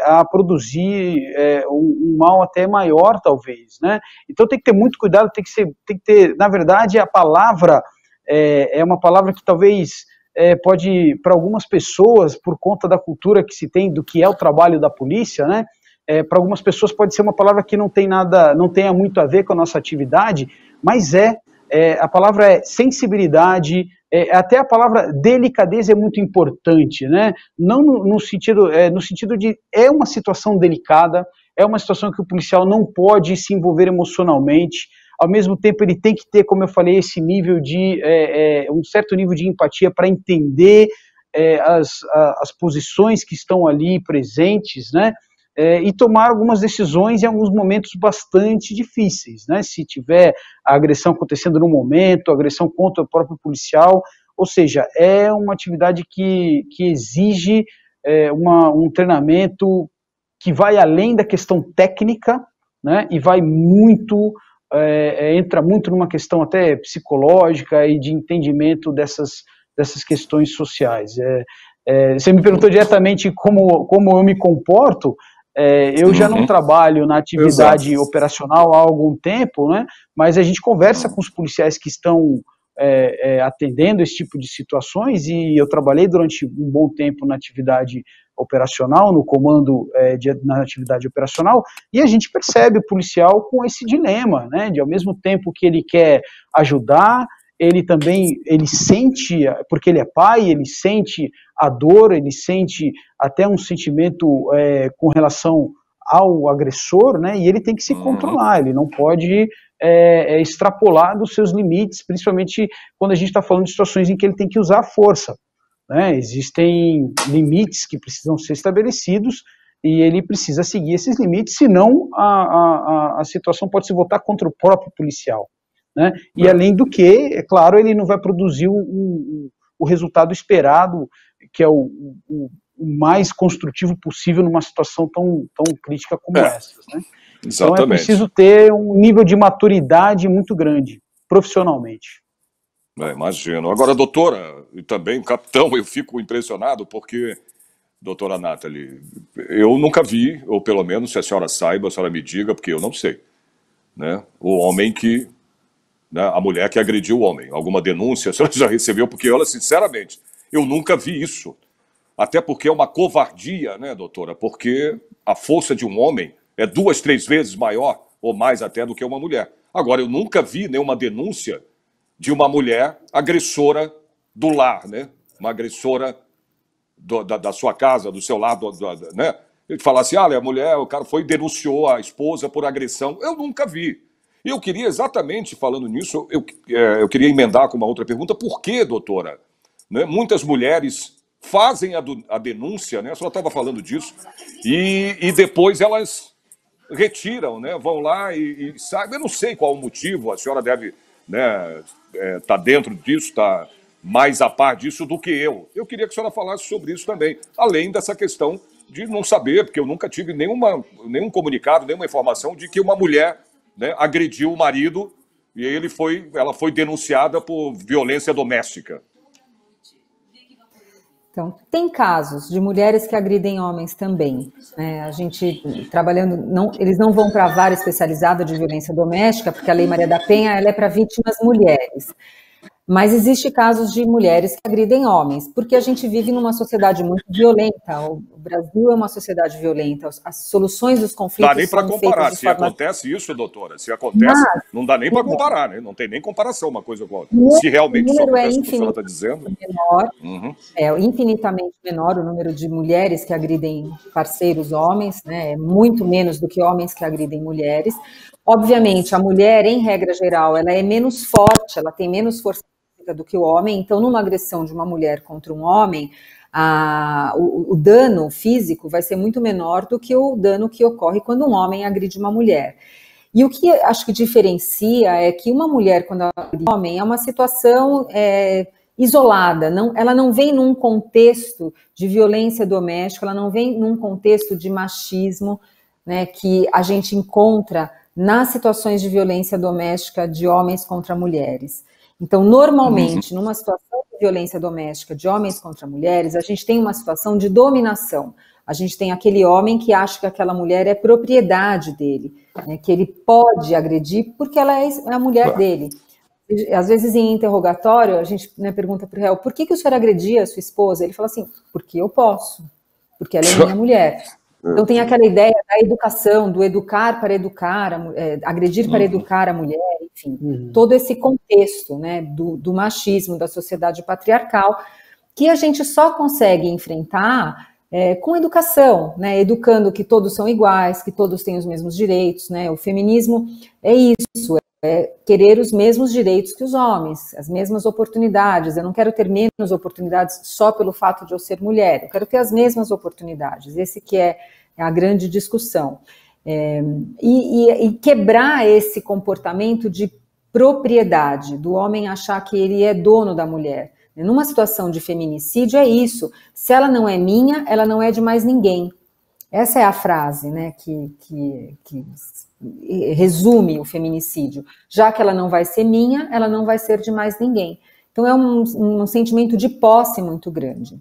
a produzir um mal até maior, talvez, né? Então tem que ter muito cuidado, tem que ter, na verdade, a palavra é uma palavra que talvez pode, para algumas pessoas, por conta da cultura que se tem do que é o trabalho da polícia, né? Para algumas pessoas pode ser uma palavra que não tenha muito a ver com a nossa atividade, mas a palavra é sensibilidade, até a palavra delicadeza é muito importante, né? Não no sentido de uma situação delicada, é uma situação que o policial não pode se envolver emocionalmente. Ao mesmo tempo ele tem que ter, como eu falei, esse nível de um certo nível de empatia para entender as posições que estão ali presentes, né? E tomar algumas decisões em alguns momentos bastante difíceis, né? Se tiver a agressão acontecendo no momento, a agressão contra o próprio policial, ou seja, é uma atividade que exige um treinamento que vai além da questão técnica, né? E vai muito, entra muito numa questão até psicológica e de entendimento dessas questões sociais. Você me perguntou diretamente como eu me comporto. Eu já não trabalho na atividade operacional há algum tempo, né? Mas a gente conversa com os policiais que estão atendendo esse tipo de situações, e eu trabalhei durante um bom tempo na atividade operacional, no comando na atividade operacional, e a gente percebe o policial com esse dilema, né? De, ao mesmo tempo que ele quer ajudar, ele sente, porque ele é pai, ele sente a dor, ele sente até um sentimento com relação ao agressor, né? E ele tem que se controlar, ele não pode extrapolar dos seus limites, principalmente quando a gente está falando de situações em que ele tem que usar a força, né? Existem limites que precisam ser estabelecidos e ele precisa seguir esses limites, senão a situação pode se voltar contra o próprio policial, né? E além do que, é claro, ele não vai produzir o resultado esperado, que é o mais construtivo possível numa situação tão crítica como essa, né? Então é preciso ter um nível de maturidade muito grande, profissionalmente. Imagino. Agora, doutora, e também capitão, eu fico impressionado porque, doutora Nathalie, eu nunca vi, ou pelo menos, se a senhora saiba, a senhora me diga, porque eu não sei, né? O homem que, né, a mulher que agrediu o homem. Alguma denúncia a senhora já recebeu? Porque, olha, sinceramente, eu nunca vi isso. Até porque é uma covardia, né, doutora? Porque a força de um homem é 2, 3 vezes maior, ou mais até, do que uma mulher. Agora, eu nunca vi nenhuma denúncia de uma mulher agressora do lar, né? Uma agressora da sua casa, do seu lar, né? Ele fala assim, olha, a mulher, o cara foi e denunciou a esposa por agressão. Eu nunca vi. E eu queria exatamente, falando nisso, eu queria emendar com uma outra pergunta. Por que, doutora, né, muitas mulheres fazem a denúncia, né? A senhora estava falando disso, e depois elas retiram, né? Vão lá e saem. Eu não sei qual o motivo, a senhora deve, né, tá dentro disso, tá mais a par disso do que eu. Eu queria que a senhora falasse sobre isso também, além dessa questão de não saber, porque eu nunca tive nenhum comunicado, nenhuma informação de que uma mulher, né, agrediu o marido e ela foi denunciada por violência doméstica. Então, tem casos de mulheres que agridem homens também, né? A gente trabalhando, eles não vão para a vara especializada de violência doméstica, porque a Lei Maria da Penha ela é para vítimas mulheres. Mas existe casos de mulheres que agridem homens, porque a gente vive numa sociedade muito violenta. O Brasil é uma sociedade violenta. As soluções dos conflitos não dá nem para comparar. Se acontece isso, doutora, se acontece, não dá nem para comparar, né? Não tem nem comparação uma coisa com a outra. Se realmente isso acontece, como a senhora está dizendo. Menor, é infinitamente menor o número de mulheres que agridem parceiros homens, né? É muito menos do que homens que agridem mulheres. Obviamente, a mulher, em regra geral, ela é menos forte, ela tem menos força do que o homem, então numa agressão de uma mulher contra um homem, o dano físico vai ser muito menor do que o dano que ocorre quando um homem agride uma mulher. E o que acho que diferencia é que uma mulher, quando ela agride um homem, é uma situação isolada, ela não vem num contexto de violência doméstica, ela não vem num contexto de machismo, né, que a gente encontra nas situações de violência doméstica de homens contra mulheres. Então, normalmente, numa situação de violência doméstica de homens contra mulheres, a gente tem uma situação de dominação. A gente tem aquele homem que acha que aquela mulher é propriedade dele, né, que ele pode agredir porque ela é a mulher dele. Às vezes, em interrogatório, a gente, né, pergunta para o réu, por que o senhor agredia a sua esposa? Ele fala assim, porque eu posso, porque ela é minha mulher. Então tem aquela ideia da educação, do educar para educar, agredir para educar a mulher, enfim, todo esse contexto, né, do machismo, da sociedade patriarcal, que a gente só consegue enfrentar com educação, né, educando que todos são iguais, que todos têm os mesmos direitos, né, o feminismo é isso, é querer os mesmos direitos que os homens, as mesmas oportunidades. Eu não quero ter menos oportunidades só pelo fato de eu ser mulher, eu quero ter as mesmas oportunidades. Esse que é a grande discussão. E quebrar esse comportamento de propriedade, do homem achar que ele é dono da mulher. Numa situação de feminicídio é isso, se ela não é minha, ela não é de mais ninguém. Essa é a frase, né, que resume o feminicídio. Já que ela não vai ser minha, ela não vai ser de mais ninguém. Então é um sentimento de posse muito grande.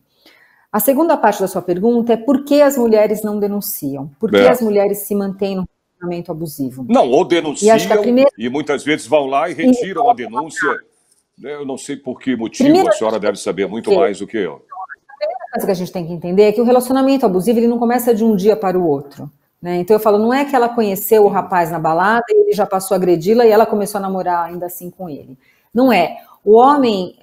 A segunda parte da sua pergunta é por que as mulheres não denunciam? Por que as mulheres se mantêm no relacionamento abusivo? Não, ou denunciam e muitas vezes vão lá e retiram a denúncia. Eu não sei por que motivo, a senhora deve saber muito mais do que eu. A primeira coisa que a gente tem que entender é que o relacionamento abusivo ele não começa de um dia para o outro. Né? Então eu falo, não é que ela conheceu o rapaz na balada e ele já passou a agredi-la e ela começou a namorar ainda assim com ele. Não é. O homem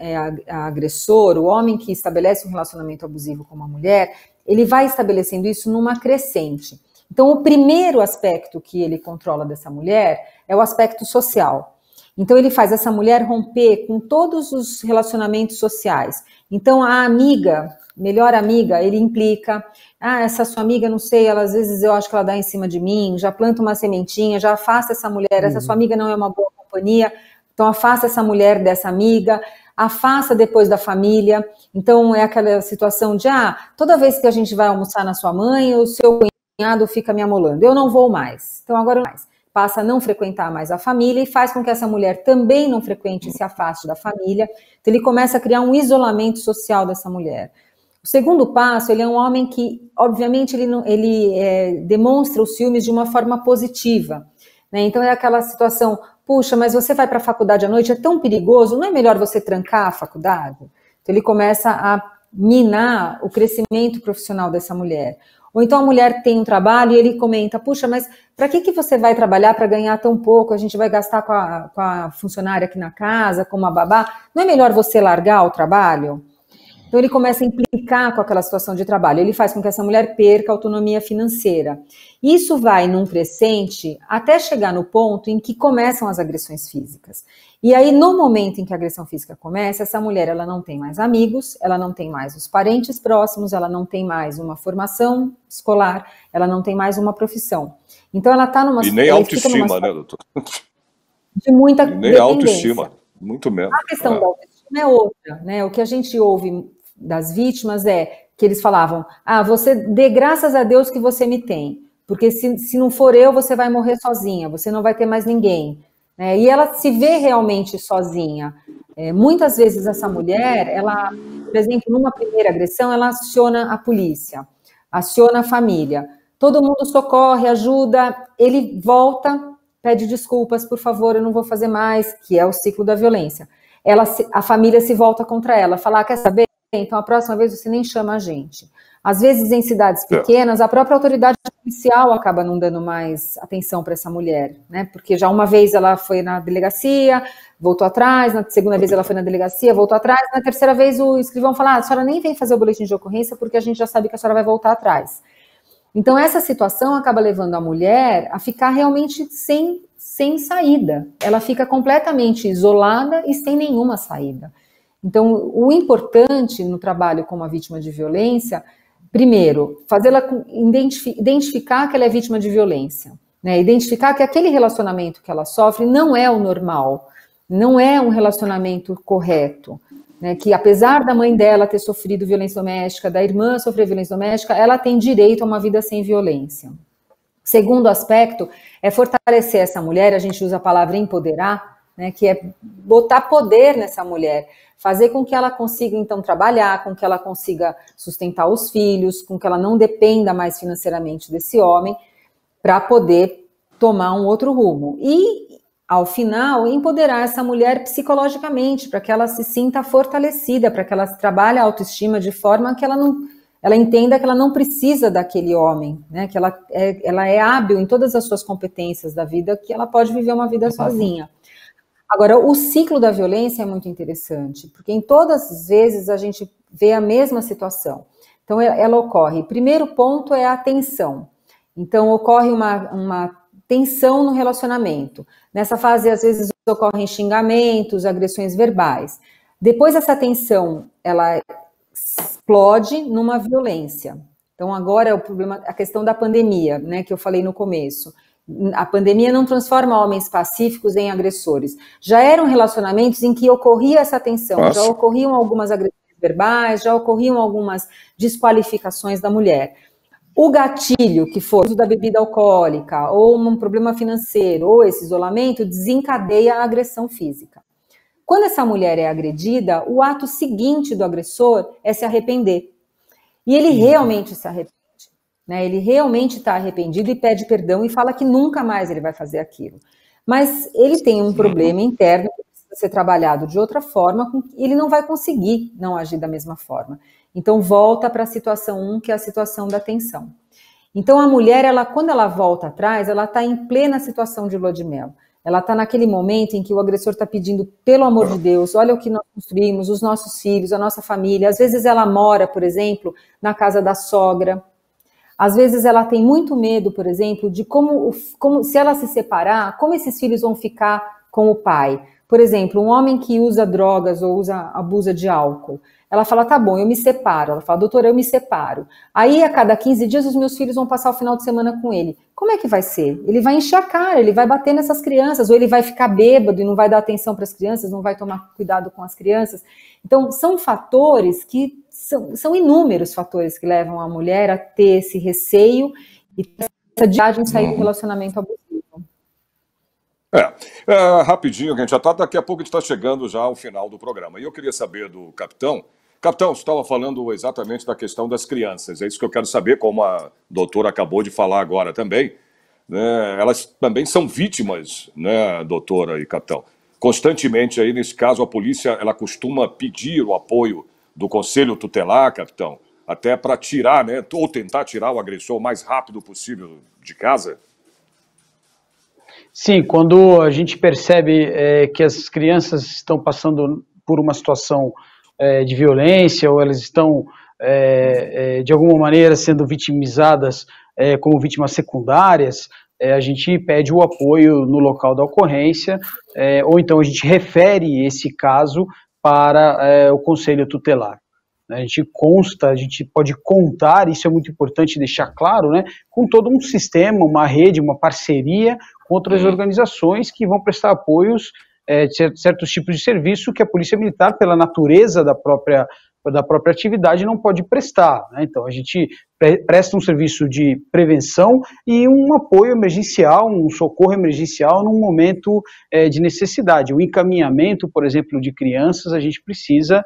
agressor, o homem que estabelece um relacionamento abusivo com uma mulher, ele vai estabelecendo isso numa crescente. Então o primeiro aspecto que ele controla dessa mulher é o aspecto social. Então ele faz essa mulher romper com todos os relacionamentos sociais. Então a amiga, melhor amiga, ele implica, essa sua amiga, não sei, ela, às vezes eu acho que ela dá em cima de mim, já planta uma sementinha, já afasta essa mulher, essa sua amiga não é uma boa companhia. Então afasta essa mulher dessa amiga, afasta depois da família. Então é aquela situação de, toda vez que a gente vai almoçar na sua mãe, o seu cunhado fica me amolando, eu não vou mais. Então agora eu não mais. Passa a não frequentar mais a família e faz com que essa mulher também não frequente e se afaste da família. Então ele começa a criar um isolamento social dessa mulher. O segundo passo, ele é um homem que, obviamente, ele demonstra os ciúmes de uma forma positiva, né? Então é aquela situação, puxa, mas você vai para a faculdade à noite, é tão perigoso, não é melhor você trancar a faculdade? Então ele começa a minar o crescimento profissional dessa mulher. Ou então a mulher tem um trabalho e ele comenta, puxa, mas para que você vai trabalhar para ganhar tão pouco? A gente vai gastar com a funcionária aqui na casa, com uma babá. Não é melhor você largar o trabalho? Então ele começa a implicar com aquela situação de trabalho. Ele faz com que essa mulher perca a autonomia financeira. Isso vai num crescente até chegar no ponto em que começam as agressões físicas. E aí, no momento em que a agressão física começa, essa mulher ela não tem mais amigos, ela não tem mais os parentes próximos, ela não tem mais uma formação escolar, ela não tem mais uma profissão. Então ela está numa... E nem autoestima, né, doutor? De muita e nem autoestima, muito menos. A questão da autoestima é outra, né? O que a gente ouve das vítimas é que eles falavam, você dê graças a Deus que você me tem, porque se não for eu, você vai morrer sozinha, você não vai ter mais ninguém. E ela se vê realmente sozinha. Muitas vezes essa mulher, ela, por exemplo, numa primeira agressão, ela aciona a polícia, aciona a família, todo mundo socorre, ajuda, ele volta, pede desculpas, por favor, eu não vou fazer mais, que é o ciclo da violência. A família se volta contra ela, fala, quer saber? Então a próxima vez você nem chama a gente. Às vezes em cidades pequenas, a própria autoridade policial acaba não dando mais atenção para essa mulher, né? Porque já uma vez ela foi na delegacia, voltou atrás, na segunda vez ela foi na delegacia, voltou atrás, na terceira vez o escrivão fala, a senhora nem vem fazer o boletim de ocorrência porque a gente já sabe que a senhora vai voltar atrás. Então essa situação acaba levando a mulher a ficar realmente sem saída. Ela fica completamente isolada e sem nenhuma saída. Então, o importante no trabalho com uma vítima de violência, primeiro, fazê-la identificar que ela é vítima de violência, né? Identificar que aquele relacionamento que ela sofre não é o normal, não é um relacionamento correto, né? Que apesar da mãe dela ter sofrido violência doméstica, da irmã sofrer violência doméstica, ela tem direito a uma vida sem violência. Segundo aspecto é fortalecer essa mulher, a gente usa a palavra empoderar, né? Que é botar poder nessa mulher, fazer com que ela consiga, então, trabalhar, com que ela consiga sustentar os filhos, com que ela não dependa mais financeiramente desse homem, para poder tomar um outro rumo. E, ao final, empoderar essa mulher psicologicamente, para que ela se sinta fortalecida, para que ela trabalhe a autoestima de forma que ela entenda que ela não precisa daquele homem, né? Que ela é hábil em todas as suas competências da vida, que ela pode viver uma vida sozinha. Agora, o ciclo da violência é muito interessante, porque em todas as vezes a gente vê a mesma situação. Então, ela ocorre. Primeiro ponto é a tensão. Então, ocorre uma tensão no relacionamento. Nessa fase, às vezes, ocorrem xingamentos, agressões verbais. Depois, essa tensão, ela explode numa violência. Então, agora é o problema, a questão da pandemia, né, que eu falei no começo. A pandemia não transforma homens pacíficos em agressores. Já eram relacionamentos em que ocorria essa tensão, já ocorriam algumas agressões verbais, já ocorriam algumas desqualificações da mulher. O gatilho, que foi o uso da bebida alcoólica, ou um problema financeiro, ou esse isolamento, desencadeia a agressão física. Quando essa mulher é agredida, o ato seguinte do agressor é se arrepender. E ele realmente se arrepende. Né, ele realmente está arrependido e pede perdão e fala que nunca mais ele vai fazer aquilo. Mas ele tem um problema interno que precisa ser trabalhado de outra forma, ele não vai conseguir não agir da mesma forma. Então volta para a situação 1, que é a situação da tensão. Então a mulher, quando ela volta atrás, ela está em plena situação de lua de mel. Ela está naquele momento em que o agressor está pedindo, pelo amor de Deus, olha o que nós construímos, os nossos filhos, a nossa família. Às vezes ela mora, por exemplo, na casa da sogra. Às vezes ela tem muito medo, por exemplo, de como se ela se separar, como esses filhos vão ficar com o pai. Por exemplo, um homem que usa drogas ou abusa de álcool, ela fala, tá bom, eu me separo. Ela fala, doutora, eu me separo. Aí, a cada 15 dias, os meus filhos vão passar o final de semana com ele. Como é que vai ser? Ele vai encher a cara, ele vai bater nessas crianças, ou ele vai ficar bêbado e não vai dar atenção para as crianças, não vai tomar cuidado com as crianças. Então, são fatores que, são inúmeros fatores que levam a mulher a ter esse receio e essa dificuldade em sair do relacionamento abusivo. Rapidinho, a gente já está, daqui a pouco a gente está chegando já ao final do programa. E eu queria saber do capitão. Capitão, você estava falando exatamente da questão das crianças. É isso que eu quero saber, como a doutora acabou de falar agora também. Né, elas também são vítimas, né, doutora e capitão? Constantemente aí, nesse caso, a polícia, ela costuma pedir o apoio do Conselho Tutelar, capitão, até para tirar, né, ou tentar tirar o agressor o mais rápido possível de casa? Sim, quando a gente percebe que as crianças estão passando por uma situação de violência, ou elas estão, de alguma maneira, sendo vitimizadas como vítimas secundárias, a gente pede o apoio no local da ocorrência, ou então a gente refere esse caso para o Conselho Tutelar. A gente pode contar, isso é muito importante deixar claro, né, com todo um sistema, uma rede, uma parceria com outras organizações que vão prestar apoios de certos tipos de serviço que a Polícia Militar, pela natureza da própria atividade, não pode prestar, né? Então, a gente presta um serviço de prevenção e um apoio emergencial, um socorro emergencial num momento de necessidade. O encaminhamento, por exemplo, de crianças, a gente precisa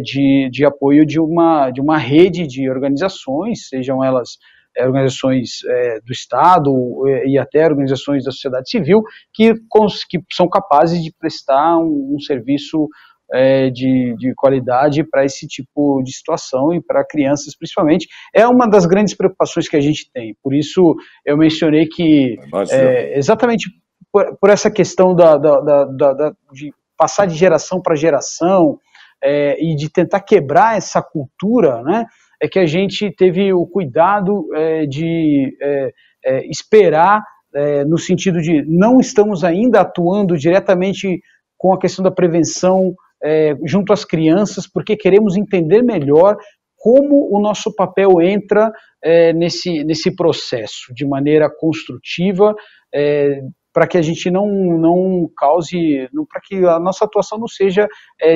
de apoio de uma rede de organizações, sejam elas organizações do Estado e até organizações da sociedade civil, que são capazes de prestar um serviço de qualidade para esse tipo de situação e para crianças principalmente. É uma das grandes preocupações que a gente tem, por isso eu mencionei que exatamente por essa questão de passar de geração para geração e de tentar quebrar essa cultura, né, é que a gente teve o cuidado de esperar, no sentido de não estamos ainda atuando diretamente com a questão da prevenção junto às crianças, porque queremos entender melhor como o nosso papel entra nesse processo, de maneira construtiva, para que a gente não cause, para que a nossa atuação não seja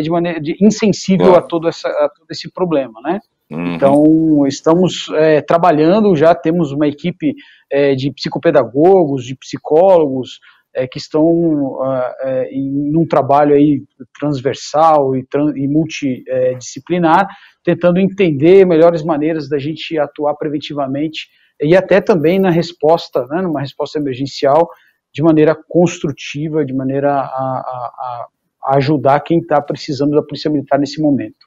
de maneira insensível a todo esse problema, né? Então, estamos trabalhando, já temos uma equipe de psicopedagogos, de psicólogos, que estão em um trabalho aí transversal e multidisciplinar, tentando entender melhores maneiras da gente atuar preventivamente e até também na resposta, né, numa resposta emergencial, de maneira construtiva, de maneira a ajudar quem está precisando da Polícia Militar nesse momento.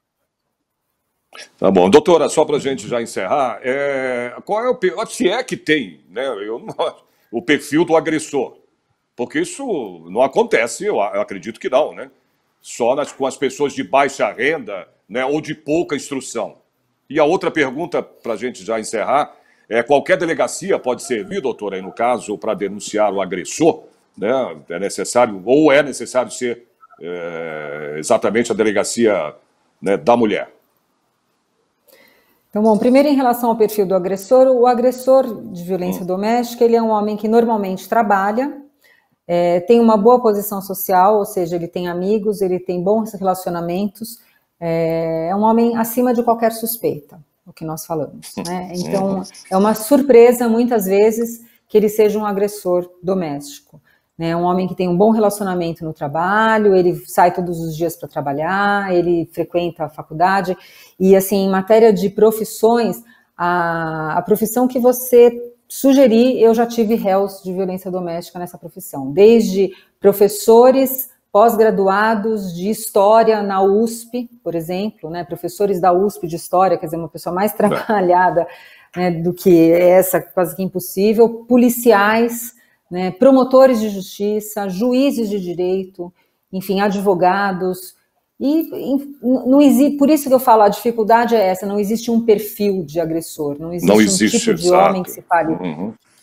Tá bom. Doutora, só para a gente já encerrar, qual é se é que tem, né, o perfil do agressor? Porque isso não acontece, eu acredito que não, né? Só com as pessoas de baixa renda, né, ou de pouca instrução. E a outra pergunta, para a gente já encerrar, qualquer delegacia pode servir, doutora, aí no caso, para denunciar o agressor, né? É necessário ser exatamente a delegacia, né, da mulher? Então, bom, primeiro em relação ao perfil do agressor, o agressor de violência doméstica, ele é um homem que normalmente trabalha, tem uma boa posição social, ou seja, ele tem amigos, ele tem bons relacionamentos, é um homem acima de qualquer suspeita, o que nós falamos, né? Então, é uma surpresa, muitas vezes, que ele seja um agressor doméstico, né? Um homem que tem um bom relacionamento no trabalho, ele sai todos os dias para trabalhar, ele frequenta a faculdade, e assim, em matéria de profissões, a profissão que você sugerir, eu já tive réus de violência doméstica nessa profissão, desde professores pós-graduados de História na USP, por exemplo, né, professores da USP de História, quer dizer, uma pessoa mais trabalhada, né, do que essa, quase que impossível, policiais, né, promotores de justiça, juízes de direito, enfim, advogados, não existe, por isso que eu falo, a dificuldade é essa, não existe um perfil de agressor, não existe um tipo de homem que se fale,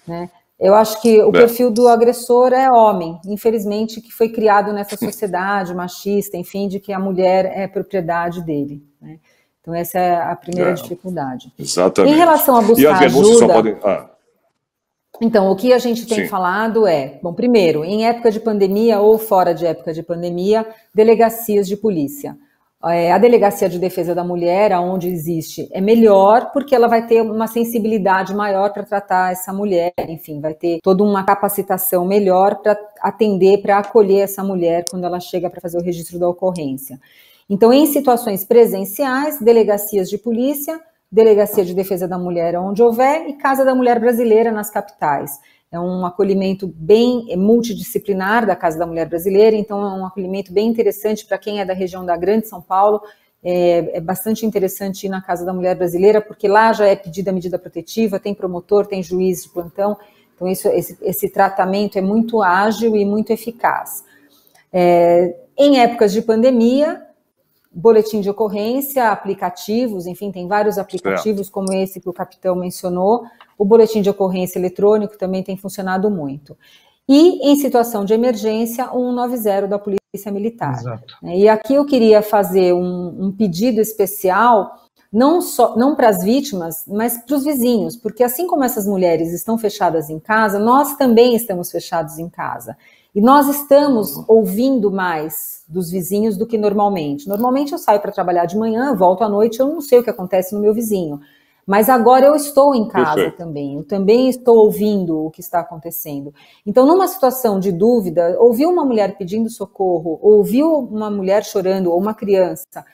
né? Eu acho que o perfil do agressor é homem, infelizmente, que foi criado nessa sociedade machista, enfim, de que a mulher é propriedade dele, né? Então essa é a primeira dificuldade. Exatamente. Em relação a buscar ajuda... Só podem... Então, o que a gente tem falado é, bom, primeiro, em época de pandemia ou fora de época de pandemia, delegacias de polícia. A Delegacia de Defesa da Mulher, onde existe, é melhor porque ela vai ter uma sensibilidade maior para tratar essa mulher, enfim, vai ter toda uma capacitação melhor para atender, para acolher essa mulher quando ela chega para fazer o registro da ocorrência. Então, em situações presenciais, delegacias de polícia, Delegacia de Defesa da Mulher onde houver e Casa da Mulher Brasileira nas capitais. É um acolhimento bem multidisciplinar da Casa da Mulher Brasileira, então é um acolhimento bem interessante para quem é da região da Grande São Paulo. É bastante interessante ir na Casa da Mulher Brasileira, porque lá já é pedida a medida protetiva, tem promotor, tem juiz de plantão, então esse tratamento é muito ágil e muito eficaz. Em épocas de pandemia, boletim de ocorrência, aplicativos, enfim, tem vários aplicativos como esse que o capitão mencionou. O boletim de ocorrência eletrônico também tem funcionado muito. E, em situação de emergência, o 190 da Polícia Militar. Exato. E aqui eu queria fazer um pedido especial, não para as vítimas, mas para os vizinhos, porque assim como essas mulheres estão fechadas em casa, nós também estamos fechados em casa. E nós estamos ouvindo mais dos vizinhos do que normalmente. Normalmente eu saio para trabalhar de manhã, volto à noite, eu não sei o que acontece no meu vizinho. Mas agora eu estou em casa também, eu também estou ouvindo o que está acontecendo. Então, numa situação de dúvida, ouviu uma mulher pedindo socorro, ouviu uma mulher chorando, ou uma criança,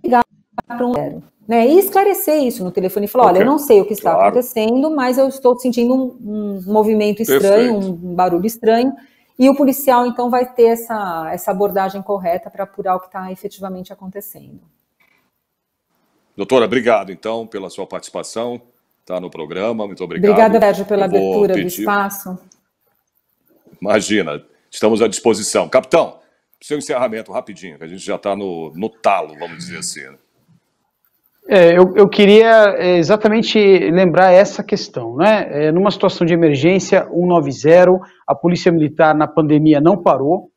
ligar para um zero, né? E esclarecer isso no telefone e falar, olha, eu não sei o que está acontecendo, mas eu estou sentindo um movimento estranho, um barulho estranho, e o policial, então, vai ter essa abordagem correta para apurar o que está efetivamente acontecendo. Doutora, obrigado, então, pela sua participação, tá, no programa. Muito obrigado. Obrigada, Sérgio, pela abertura do espaço. Imagina, estamos à disposição. Capitão, seu encerramento rapidinho, que a gente já está no talo, vamos dizer assim. Eu queria exatamente lembrar essa questão, né? Numa situação de emergência, 190, a Polícia Militar na pandemia não parou,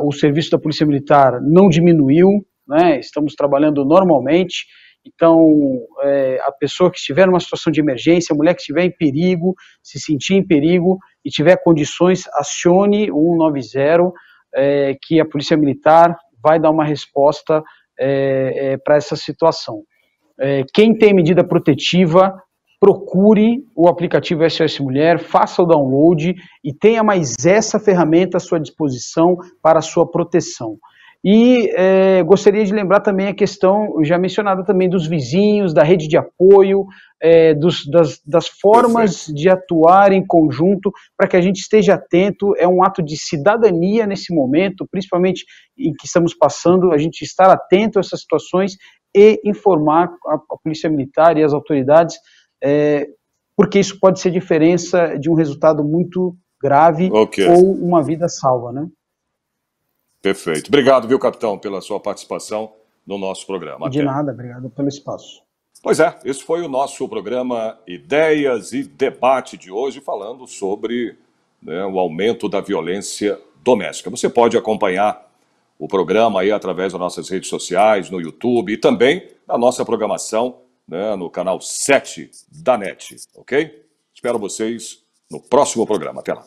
o serviço da Polícia Militar não diminuiu, né? Estamos trabalhando normalmente. Então, a pessoa que estiver numa situação de emergência, a mulher que estiver em perigo, se sentir em perigo e tiver condições, acione o 190, que a Polícia Militar vai dar uma resposta para essa situação. Quem tem medida protetiva, procure o aplicativo SOS Mulher, faça o download e tenha mais essa ferramenta à sua disposição para a sua proteção. E gostaria de lembrar também a questão, já mencionada também, dos vizinhos, da rede de apoio, das formas de atuar em conjunto, para que a gente esteja atento. É um ato de cidadania nesse momento, principalmente em que estamos passando, a gente estar atento a essas situações e informar a Polícia Militar e as autoridades, porque isso pode ser diferença de um resultado muito grave ou uma vida salva, né? Perfeito. Obrigado, viu, capitão, pela sua participação no nosso programa. De nada, obrigado pelo espaço. Pois é, esse foi o nosso programa Ideias e Debate de hoje, falando sobre, né, o aumento da violência doméstica. Você pode acompanhar o programa aí através das nossas redes sociais, no YouTube e também na nossa programação, né, no canal 7 da NET, ok? Espero vocês no próximo programa. Até lá.